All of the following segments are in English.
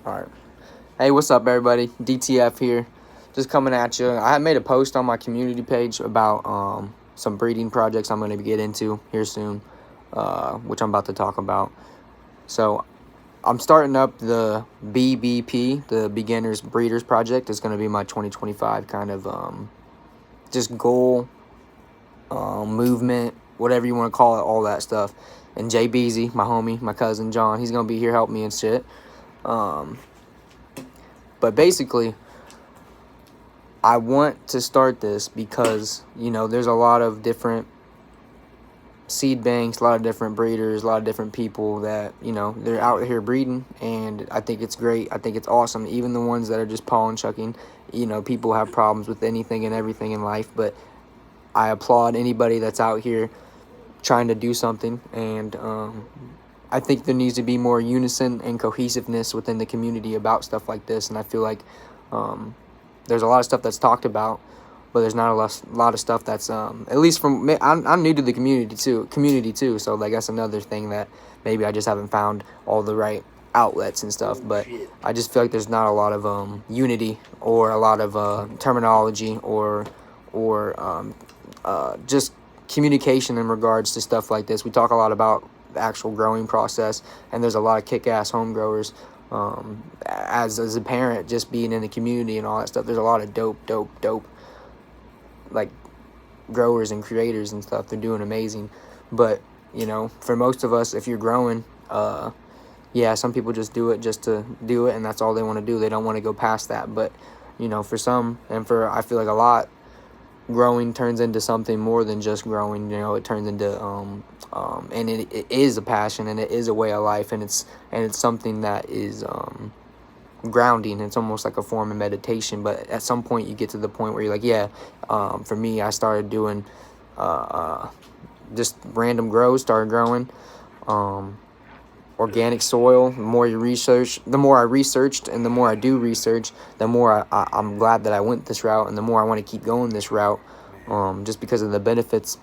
Alright. Hey, what's up, everybody? DTF here. Just coming at you. I made a post on my community page about some breeding projects I'm going to get into here soon, which I'm about to talk about. So, I'm starting up the BBP, the Beginners Breeders Project. It's going to be my 2025 kind of just goal, movement, whatever you want to call it, all that stuff. And Jay Beasy, my homie, my cousin John, he's going to be here helping me and shit. But basically, I want to start this because, you know, there's a lot of different seed banks, a lot of different breeders, a lot of different people that, you know, they're out here breeding, and I think it's great. I think it's awesome. Even the ones that are just pollen chucking, you know, people have problems with anything and everything in life, but I applaud anybody that's out here trying to do something, and I think there needs to be more unison and cohesiveness within the community about stuff like this. And I feel like there's a lot of stuff that's talked about, but there's not a lot of stuff that's at least from me. I'm new to the community too, so like that's another thing that maybe I just haven't found all the right outlets and stuff. But I just feel like there's not a lot of unity or a lot of terminology or just communication in regards to stuff like this. We talk a lot about the actual growing process, and there's a lot of kick-ass home growers. As a parent, just being in the community and all that stuff, there's a lot of dope like growers and creators and stuff. They're doing amazing. But you know, for most of us, if you're growing, yeah, some people just do it just to do it, and that's all they want to do. They don't want to go past that. But you know, for some, and for I feel like a lot, growing turns into something more than just growing. You know, it turns into and it is a passion, and it is a way of life, and it's something that is grounding. It's almost like a form of meditation. But at some point you get to the point where you're like, yeah, for me, I started doing just random grows, started growing organic soil. The more you research, the more I researched, and the more I do research, the more I'm glad that I went this route, and the more I want to keep going this route, just because of the benefits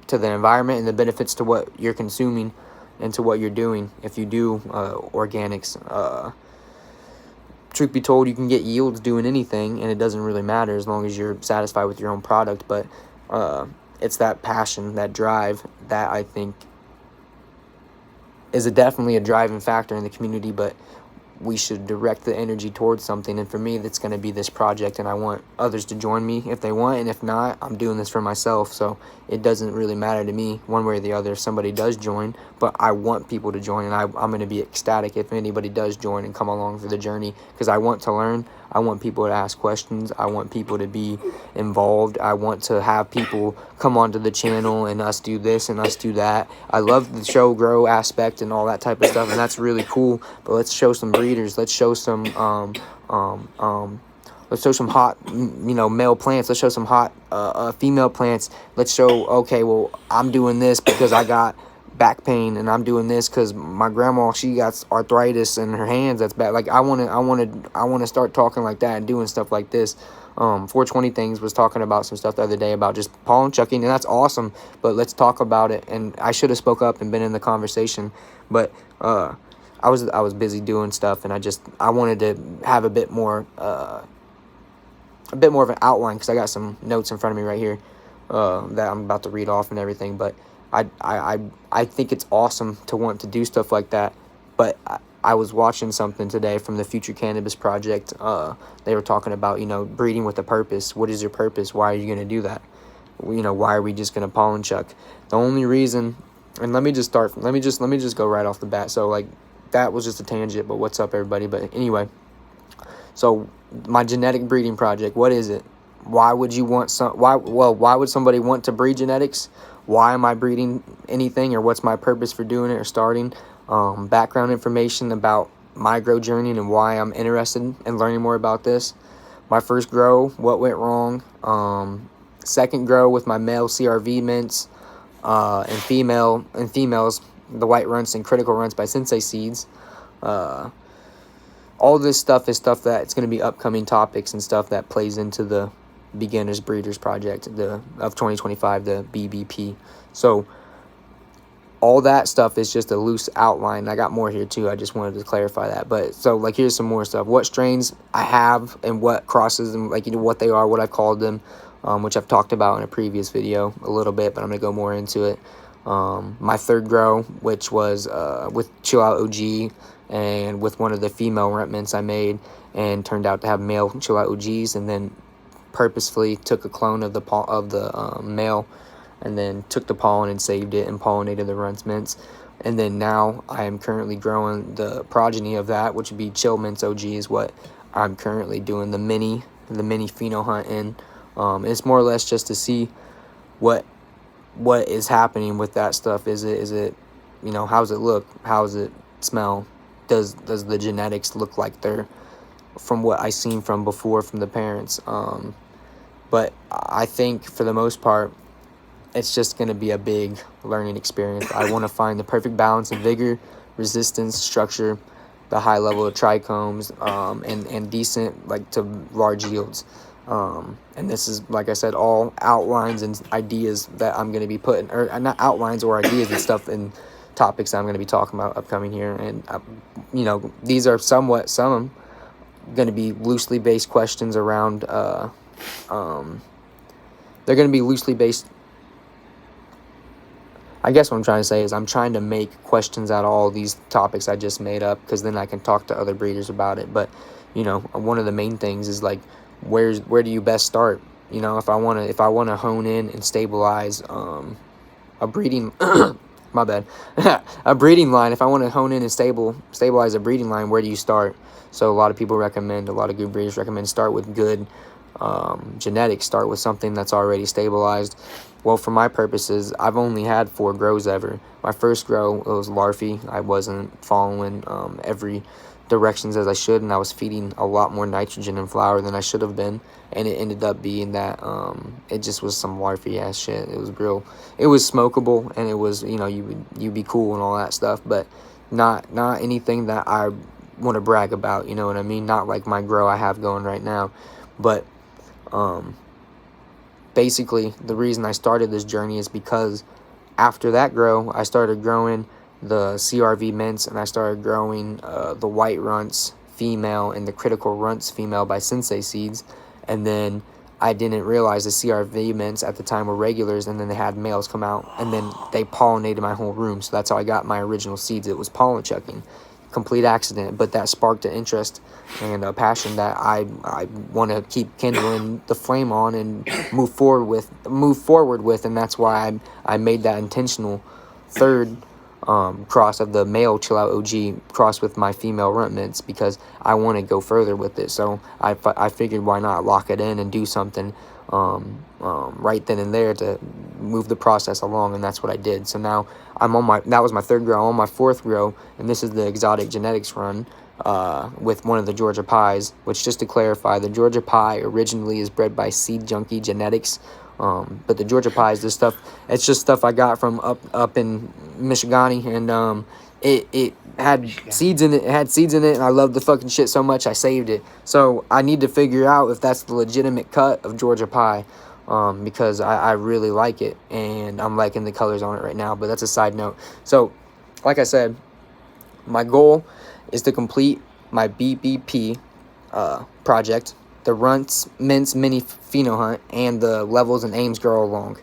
to the environment and the benefits to what you're consuming and to what you're doing. If you do organics, truth be told, you can get yields doing anything, and it doesn't really matter as long as you're satisfied with your own product. But it's that passion, that drive, that I think is definitely a driving factor in the community. But we should direct the energy towards something, and for me, that's going to be this project, and I want others to join me if they want, and if not, I'm doing this for myself. So it doesn't really matter to me one way or the other if somebody does join, but I want people to join, and I'm going to be ecstatic if anybody does join and come along for the journey, because I want to learn. I want people to ask questions. I want people to be involved. I want to have people come onto the channel and us do this and us do that. I love the show grow aspect and all that type of stuff, and that's really cool. But let's show some breeders. Let's show some let's show some hot, you know, male plants. Let's show some hot female plants. Let's show, okay, well, I'm doing this because I got back pain, and I'm doing this because my grandma, she got arthritis in her hands that's bad. Like I want to start talking like that and doing stuff like this. 420 Things was talking about some stuff the other day about just pollen chucking, and that's awesome, but let's talk about it. And I should have spoke up and been in the conversation, but I was busy doing stuff, and I wanted to have a bit more of an outline, because I got some notes in front of me right here that I'm about to read off and everything. But I think it's awesome to want to do stuff like that. But I was watching something today from the Future Cannabis Project. They were talking about, you know, breeding with a purpose. What is your purpose? Why are you going to do that? You know, why are we just going to pollen chuck? The only reason, and let me just go right off the bat. So like, that was just a tangent, but what's up, everybody? But anyway, so my genetic breeding project, what is it? Why would you want why would somebody want to breed genetics? Why am I breeding anything, or what's my purpose for doing it or starting? Background information about my grow journey and why I'm interested in learning more about this. My first grow, what went wrong. Second grow with my male CRV MINTz, and females, the white runts and critical runts by Sensei seeds. All this stuff is stuff that it's going to be upcoming topics and stuff that plays into the Beginners Breeders Project of 2025, the BBP. So all that stuff is just a loose outline. I got more here too. I just wanted to clarify that. But so like here's some more stuff. What strains I have and what crosses and like what they are, what I called them, which I've talked about in a previous video a little bit, but I'm gonna go more into it. My third grow, which was with Chillout OG and with one of the female runt mints I made, and turned out to have male Chillout OGs, and then purposefully took a clone of the male, and then took the pollen and saved it and pollinated the runtz mints. And then now I am currently growing the progeny of that, which would be Chill Mints OG is what I'm currently doing the mini pheno hunt in. It's more or less just to see what is happening with that stuff. Is it you know, how's it look, how's it smell, does the genetics look like they're from what I seen from before from the parents. But I think for the most part it's just going to be a big learning experience. I want to find the perfect balance of vigor, resistance, structure, the high level of trichomes, and decent like to large yields. And this is, like I said, all outlines and ideas that I'm going to be putting, or not outlines or ideas and stuff and topics I'm going to be talking about upcoming here. And you know, these are some going to be loosely based questions around they're going to be loosely based. I guess what I'm trying to say is I'm trying to make questions out of all these topics I just made up, because then I can talk to other breeders about it. But you know, one of the main things is like, where do you best start? You know, if I want to hone in and stabilize a breeding my bad a breeding line, if I want to hone in and stabilize a breeding line, where do you start? So a lot of people recommend, a lot of good breeders recommend, start with good genetics, start with something that's already stabilized. Well, for my purposes, I've only had 4 grows ever. My first grow, it was larvae. I wasn't following every directions as I should, and I was feeding a lot more nitrogen and flour than I should have been, and it ended up being that it just was some larvae ass shit. It was smokable, and it was, you know, you'd be cool and all that stuff, but not anything that I want to brag about, you know what I mean? Not like my grow I have going right now. But basically the reason I started this journey is because after that grow, I started growing the CRV MINTz, and I started growing the white runtz female and the critical runtz female by Sensei seeds. And then I didn't realize the CRV MINTz at the time were regulars, and then they had males come out, and then they pollinated my whole room. So that's how I got my original seeds. It was pollen checking. Complete accident, but that sparked an interest and a passion that I want to keep kindling the flame on and move forward with, and that's why I made that intentional third cross of the male Chillout OG cross with my female runt mints, because I want to go further with it. So I figured, why not lock it in and do something right then and there to move the process along, and that's what I did. So now that was my third grow. I'm on my fourth grow, and this is the exotic genetics run with one of the Georgia pies, which, just to clarify, the Georgia pie originally is bred by Seed Junkie Genetics. But the Georgia pie is this stuff. It's just stuff I got from up in Michigan, and it had seeds in it. It had seeds in it, and I loved the fucking shit so much I saved it. So I need to figure out if that's the legitimate cut of Georgia pie, because I really like it, and I'm liking the colors on it right now. But that's a side note. So, like I said, my goal is to complete my BBP project, the runtz mints mini pheno hunt, and the levels and Ames grow along.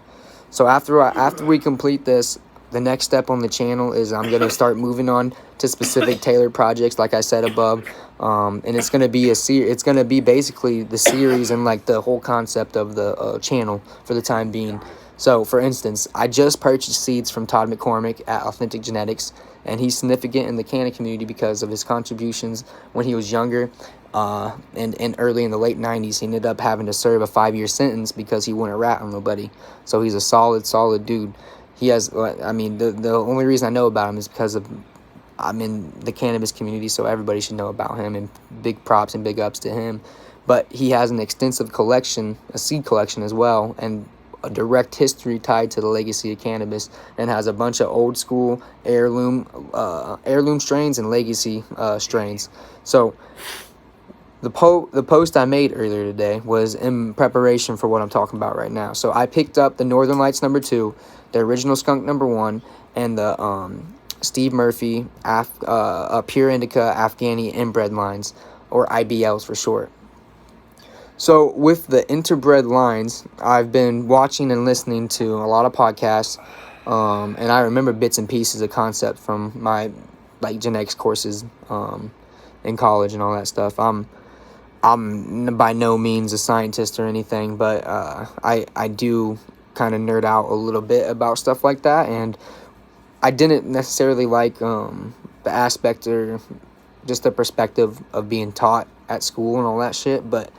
So after we complete this, the next step on the channel is I'm going to start moving on to specific tailored projects, like I said above, and it's going to be it's going to be basically the series and like the whole concept of the channel for the time being. So, for instance, I just purchased seeds from Todd McCormick at Authentic Genetics, and he's significant in the canna community because of his contributions when he was younger. And early in the late 90s, he ended up having to serve a 5-year sentence because he wouldn't rat on nobody. So he's a solid dude. He has, I mean, the only reason I know about him is because I'm in the cannabis community, so everybody should know about him, and big props and big ups to him. But he has an extensive collection, a seed collection as well, and a direct history tied to the legacy of cannabis, and has a bunch of old school heirloom strains and legacy strains. So the post I made earlier today was in preparation for what I'm talking about right now. So I picked up the Northern Lights #2, the original Skunk #1, and the Steve Murphy pure indica Afghani inbred lines, or IBLs for short. So with the interbred lines, I've been watching and listening to a lot of podcasts, and I remember bits and pieces of concept from my genetics courses in college and all that stuff. I'm by no means a scientist or anything, but I do kind of nerd out a little bit about stuff like that, and I didn't necessarily like the aspect or just the perspective of being taught at school and all that shit, but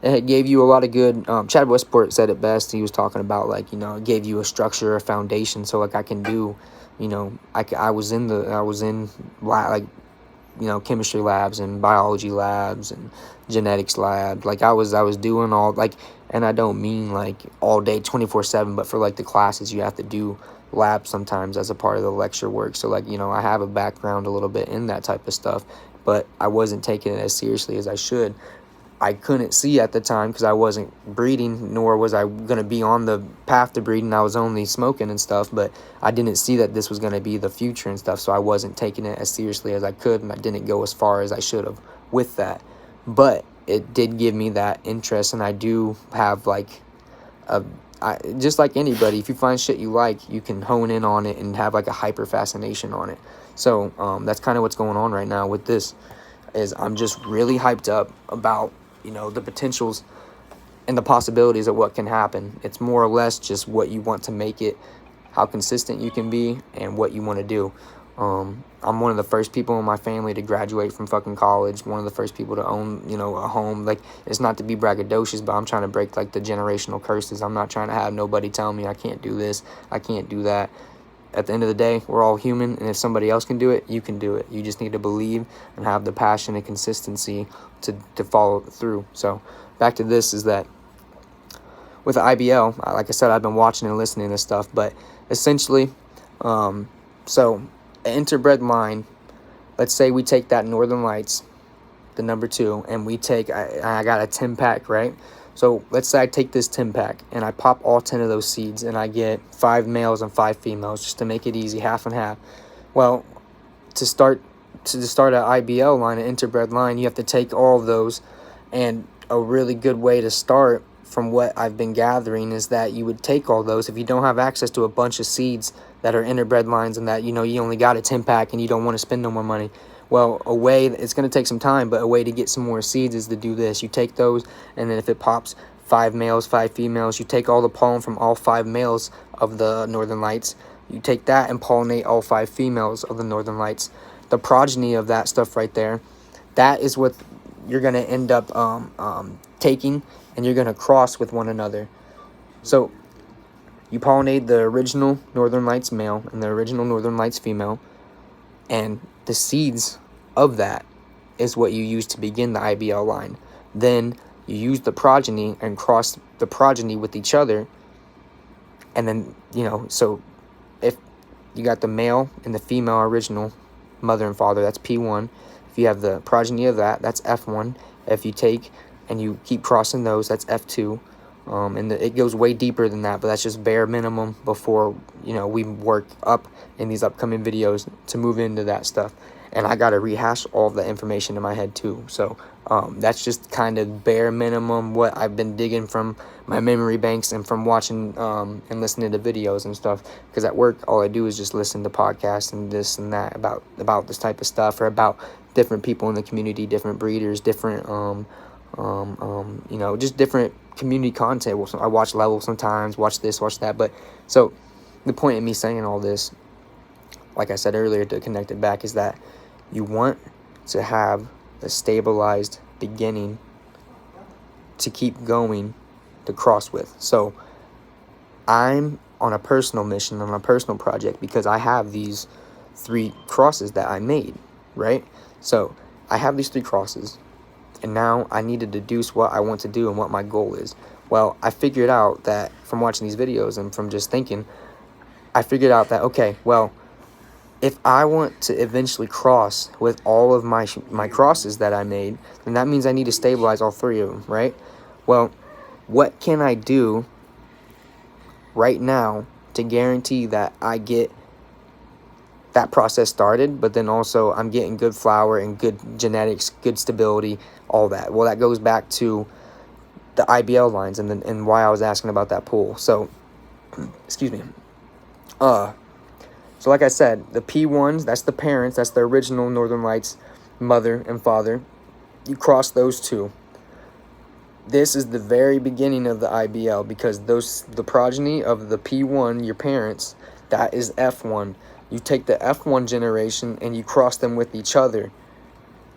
it gave you a lot of good. Chad Westport said it best. He was talking about it gave you a structure, a foundation. So I can do, I was in chemistry labs and biology labs and genetics labs. I was doing all and I don't mean all day 24/7, but for the classes you have to do labs sometimes as a part of the lecture work. So I have a background a little bit in that type of stuff, but I wasn't taking it as seriously as I should. I couldn't see at the time because I wasn't breeding, nor was I going to be on the path to breeding. I was only smoking and stuff, but I didn't see that this was going to be the future and stuff, so I wasn't taking it as seriously as I could, and I didn't go as far as I should have with that. But it did give me that interest, and I do have just like anybody, if you find shit you like, you can hone in on it and have a hyper fascination on it. So that's kind of what's going on right now with this, is I'm just really hyped up about the potentials and the possibilities of what can happen. It's more or less just what you want to make it, how consistent you can be, and what you want to do. I'm one of the first people in my family to graduate from fucking college, one of the first people to own, a home. It's not to be braggadocious, but I'm trying to break the generational curses. I'm not trying to have nobody tell me I can't do this, I can't do that. At the end of the day, we're all human, and if somebody else can do it, you can do it. You just need to believe and have the passion and consistency to follow through. So back to this is that with the IBL, like I said, I've been watching and listening to stuff, but essentially, so an interbred line, let's say we take that Northern Lights, the number 2, and we take, I got a 10 pack, right? So let's say I take this 10 pack and I pop all 10 of those seeds and I get 5 males and 5 females, just to make it easy, half and half. Well, to start an IBL line, an interbred line, you have to take all of those, and a really good way to start, from what I've been gathering, is that you would take all those, if you don't have access to a bunch of seeds that are interbred lines and that you only got a 10 pack and you don't want to spend no more money. Well, a way, it's going to take some time, but a way to get some more seeds is to do this. You take those, and then if it pops 5 males, 5 females, you take all the pollen from all 5 males of the Northern Lights. You take that and pollinate all 5 females of the Northern Lights. The progeny of that stuff right there, that is what you're going to end up taking, and you're going to cross with one another. So you pollinate the original Northern Lights male and the original Northern Lights female, and the seeds of that is what you use to begin the IBL line. Then you use the progeny and cross the progeny with each other, and then so if you got the male and the female original mother and father, that's P1. If you have the progeny of that, that's F1. If you take and you keep crossing those, that's F2. And it goes way deeper than that, but that's just bare minimum before we work up in these upcoming videos to move into that stuff. And I gotta rehash all of the information in my head too. So that's just kind of bare minimum what I've been digging from my memory banks and from watching and listening to videos and stuff. Because at work, all I do is just listen to podcasts and this and that about this type of stuff, or about different people in the community, different breeders, different just different community content. I watch Level sometimes, watch this, watch that. But so the point of me saying all this, like I said earlier, to connect it back, is that you want to have the stabilized beginning to keep going to cross with. So I'm on a personal mission, on a personal project, because I have these 3 crosses that I made, right? So I have these 3 crosses, and now I need to deduce what I want to do and what my goal is. Well, I figured out that from watching these videos and from just thinking, I figured out that, okay, well, if I want to eventually cross with all of my crosses that I made, then that means I need to stabilize all 3 of them, right? Well, what can I do right now to guarantee that I get that process started, but then also I'm getting good flower and good genetics, good stability, all that. Well, that goes back to the IBL lines and why I was asking about that pool. So, excuse me. So like I said, the P1s, that's the parents, that's the original Northern Lights mother and father. You cross those two. This is the very beginning of the IBL, because the progeny of the P1, your parents, that is F1. You take the F1 generation and you cross them with each other.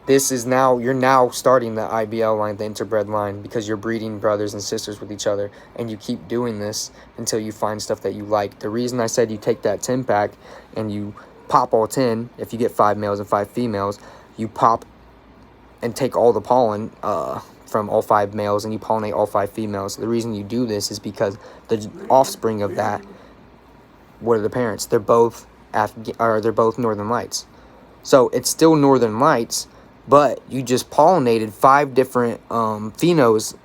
This is now, you're now starting the IBL line, the interbred line, because you're breeding brothers and sisters with each other, and you keep doing this until you find stuff that you like. The reason I said you take that 10 pack and you pop all 10, if you get 5 males and 5 females, you pop and take all the pollen from all 5 males and you pollinate all 5 females. The reason you do this is because the offspring of that, what are the parents? They're both they're both Northern Lights. So it's still Northern Lights, but you just pollinated 5 different phenos,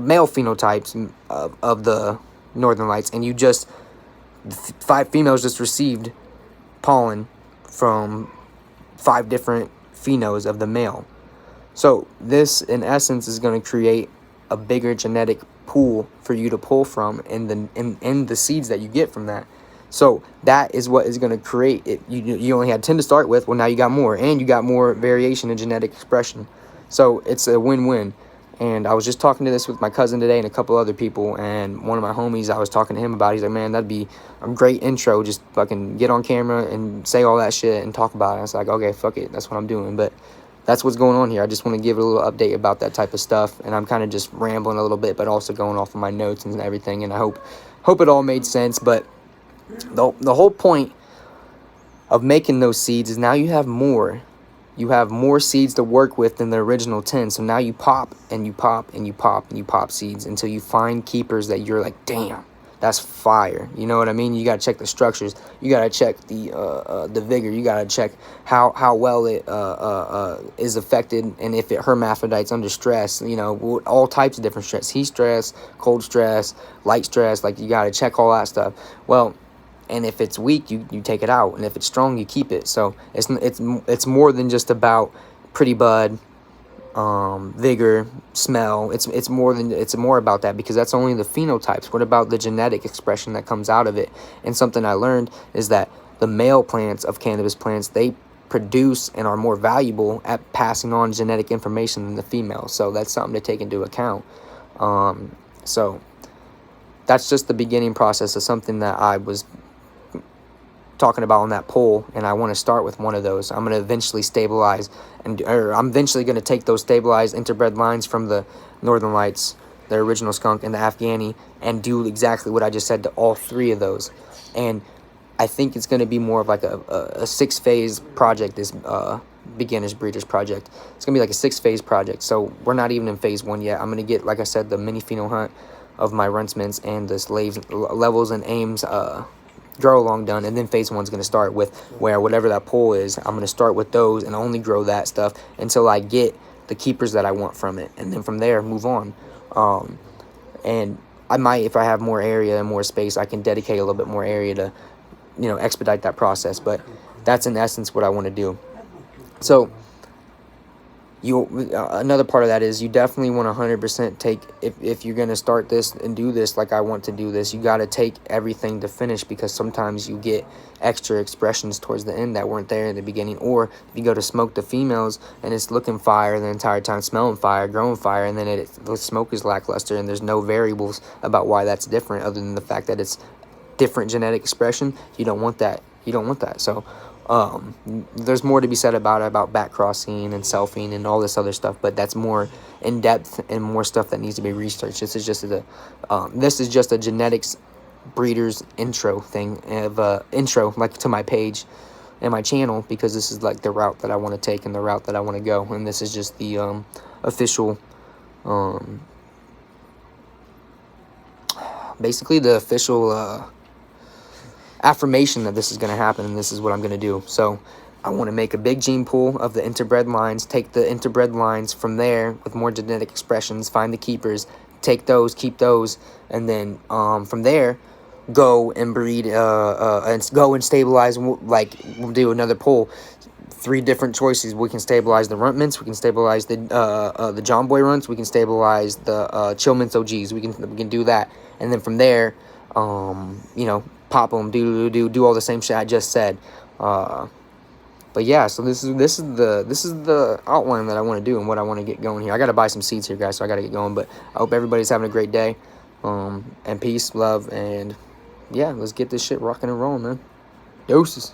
male phenotypes of the Northern Lights, and 5 females just received pollen from 5 different phenos of the male. So this, in essence, is going to create a bigger genetic pool for you to pull from in the seeds that you get from that. So that is what is going to create it. You only had 10 to start with. Well, now you got more, and you got more variation in genetic expression. So it's a win-win. And I was just talking to this with my cousin today and a couple other people, and one of my homies, I was talking to him about it. He's like, man, that'd be a great intro. Just fucking get on camera and say all that shit and talk about it. I was like, okay, fuck it. That's what I'm doing. But that's what's going on here. I just want to give a little update about that type of stuff. And I'm kind of just rambling a little bit, but also going off of my notes and everything. And I hope it all made sense. But the whole point of making those seeds is now you have more. You have more seeds to work with than the original 10. So now you pop and you pop and you pop and you pop seeds until you find keepers that you're like, damn, that's fire. You know what I mean? You got to check the structures. You got to check the vigor. You got to check how well it is affected, and if it hermaphrodites under stress, you know, all types of different stress, heat stress, cold stress, light stress. Like, you got to check all that stuff. Well, and if it's weak, you take it out, and if it's strong, you keep it. So it's more than just about pretty bud, vigor, smell. It's more about that, because that's only the phenotypes. What about the genetic expression that comes out of it? And something I learned is that the male plants of cannabis plants, they produce and are more valuable at passing on genetic information than the female. So that's something to take into account. So that's just the beginning process of something that I was talking about on that poll, and I want to start with one of those. I'm going to eventually stabilize, I'm eventually going to take those stabilized interbred lines from the Northern Lights, the original skunk, and the Afghani, and do exactly what I just said to all 3 of those. And I think it's going to be more of like a 6-phase project, this beginners breeders project. It's going to be like a 6-phase project. So we're not even in phase 1 yet. I'm going to get, like I said, the mini pheno hunt of my runtz mints and this levels and Ames grow along done, and then phase 1 is going to start with where whatever that pool is, I'm going to start with those and only grow that stuff until I get the keepers that I want from it, and then from there move on. And I might, if I have more area and more space, I can dedicate a little bit more area to, you know, expedite that process. But that's in essence what I want to do. So another part of that is you definitely want to 100% take, if you're going to start this and do this like I want to do this, you got to take everything to finish, because sometimes you get extra expressions towards the end that weren't there in the beginning. Or if you go to smoke the females and it's looking fire the entire time, smelling fire, growing fire, and then the smoke is lackluster and there's no variables about why that's different other than the fact that it's different genetic expression, you don't want that. So there's more to be said about back crossing and selfing and all this other stuff, but that's more in depth and more stuff that needs to be researched. This is just a genetics breeders intro thing, intro like to my page and my channel, because this is like the route that I want to take and the route that I want to go, and this is just the official basically the official affirmation that this is going to happen, and this is what I'm going to do. So I want to make a big gene pool of the interbred lines, take the interbred lines from there with more genetic expressions, find the keepers, take those, keep those, and then from there go and breed, and go and stabilize. Like, we'll do another poll. 3 different choices. We can stabilize the runt mints. We can stabilize the John Boy runts. We can stabilize the chill mints OGs. We can do that, and then from there, you know, pop them, do all the same shit I just said. But yeah, so this is the outline that I want to do and what I want to get going here. I got to buy some seeds here, guys, so I got to get going. But I hope everybody's having a great day. And peace, love, and yeah, let's get this shit rocking and rolling, man. Doses.